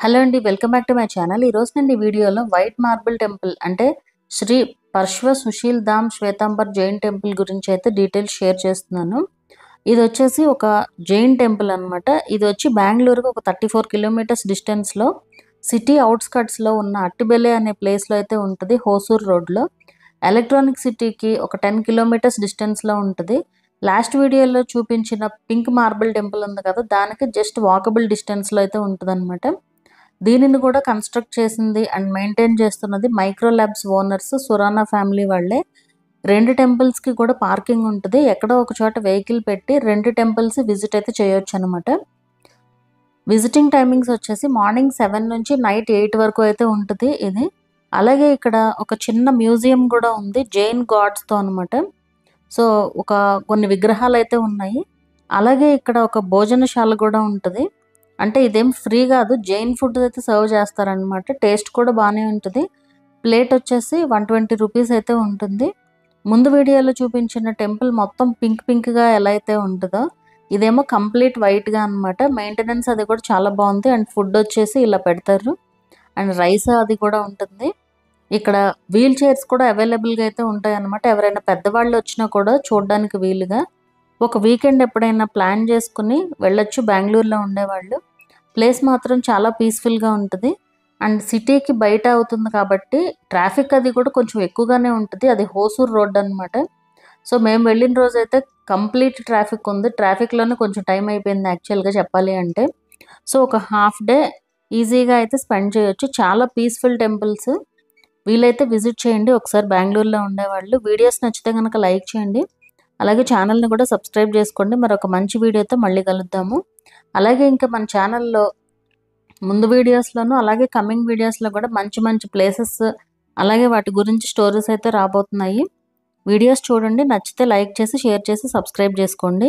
Hello అండి. Welcome back to my channel. ఈరోజు నేను ఈ వీడియోలో వైట్ మార్బుల్ టెంపుల్ అంటే శ్రీ పర్శ్వ సుశీల్ ధామ్ శ్వేతాంబర్ జైన్ టెంపుల్ గురించి అయితే డీటెయిల్స్ షేర్ చేస్తున్నాను. ఇది వచ్చేసి ఒక జైన్ టెంపుల్ అనమాట. ఇది వచ్చి బెంగళూరుకి ఒక 34 కిలోమీటర్స్ డిస్టెన్స్లో సిటీ అవుట్స్కట్స్లో ఉన్న అట్టిబెలే అనే ప్లేస్లో అయితే ఉంటుంది. హోసూర్ రోడ్లో ఎలక్ట్రానిక్ సిటీకి ఒక 10 కిలోమీటర్స్ డిస్టెన్స్లో ఉంటుంది. లాస్ట్ వీడియోలో చూపించిన పింక్ మార్బుల్ టెంపుల్ ఉంది కదా, దానికి జస్ట్ వాకబుల్ డిస్టెన్స్లో అయితే ఉంటుంది అనమాట. దీనిని కూడా కన్స్ట్రక్ట్ చేసింది అండ్ మెయింటైన్ చేస్తున్నది micro labs owners Surana family వాళ్ళే. 2 టెంపుల్స్కి కూడా పార్కింగ్ ఉంటుంది. ఎక్కడో ఒక చోట వెహికల్ పెట్టి 2 టెంపుల్స్ విజిట్ అయితే చేయొచ్చు అనమాట. విజిటింగ్ టైమింగ్స్ వచ్చేసి మార్నింగ్ 7 నుంచి నైట్ 8 వరకు అయితే ఉంటుంది ఇది. అలాగే ఇక్కడ ఒక చిన్న మ్యూజియం కూడా ఉంది జైన్ గాడ్స్తో అనమాట. సో కొన్ని విగ్రహాలు అయితే ఉన్నాయి. అలాగే ఇక్కడ ఒక భోజనశాల కూడా ఉంటుంది. అంటే ఇదేం ఫ్రీ కాదు, జైన్ ఫుడ్ అయితే సర్వ్ చేస్తారనమాట. టేస్ట్ కూడా బాగానే ఉంటుంది. ప్లేట్ వచ్చేసి 120 రూపీస్ అయితే ఉంటుంది. ముందు వీడియోలో చూపించిన టెంపుల్ మొత్తం పింక్గా ఎలా అయితే ఉంటుందో ఇదేమో కంప్లీట్ వైట్గా అనమాట. మెయింటెనెన్స్ అది కూడా చాలా బాగుంది. అండ్ ఫుడ్ వచ్చేసి ఇలా పెడతారు. అండ్ రైస్ అది కూడా ఉంటుంది. ఇక్కడ వీల్ చైర్స్ కూడా అవైలబుల్గా అయితే ఉంటాయి అన్నమాట. ఎవరైనా పెద్దవాళ్ళు వచ్చినా కూడా చూడడానికి వీలుగా. ఒక వీకెండ్ ఎప్పుడైనా ప్లాన్ చేసుకుని వెళ్ళొచ్చు బెంగళూరులో ఉండేవాళ్ళు. ప్లేస్ మాత్రం చాలా పీస్ఫుల్గా ఉంటుంది. అండ్ సిటీకి బయట అవుతుంది కాబట్టి ట్రాఫిక్ అది కూడా కొంచెం ఎక్కువగానే ఉంటుంది. అది హోసూర్ రోడ్ అనమాట. సో మేము వెళ్ళిన రోజు అయితే కంప్లీట్ ట్రాఫిక్ ఉంది. ట్రాఫిక్లోనే కొంచెం టైం అయిపోయింది యాక్చువల్గా చెప్పాలి అంటే. సో ఒక హాఫ్ డే ఈజీగా అయితే స్పెండ్ చేయొచ్చు. చాలా పీస్ఫుల్ టెంపుల్స్. వీలైతే విజిట్ చేయండి ఒకసారి బెంగళూరులో ఉండేవాళ్ళు. వీడియోస్ నచ్చితే కనుక లైక్ చేయండి. అలాగే ఛానల్ని కూడా సబ్స్క్రైబ్ చేసుకోండి. మరొక మంచి వీడియోతో మళ్ళీ కలుద్దాము. అలాగే ఇంకా మన ఛానల్లో ముందు వీడియోస్లోనూ అలాగే కమింగ్ వీడియోస్లో కూడా మంచి మంచి ప్లేసెస్ అలాగే వాటి గురించి స్టోరీస్ అయితే రాబోతున్నాయి. వీడియోస్ చూడండి, నచ్చితే లైక్ చేసి షేర్ చేసి సబ్స్క్రైబ్ చేసుకోండి.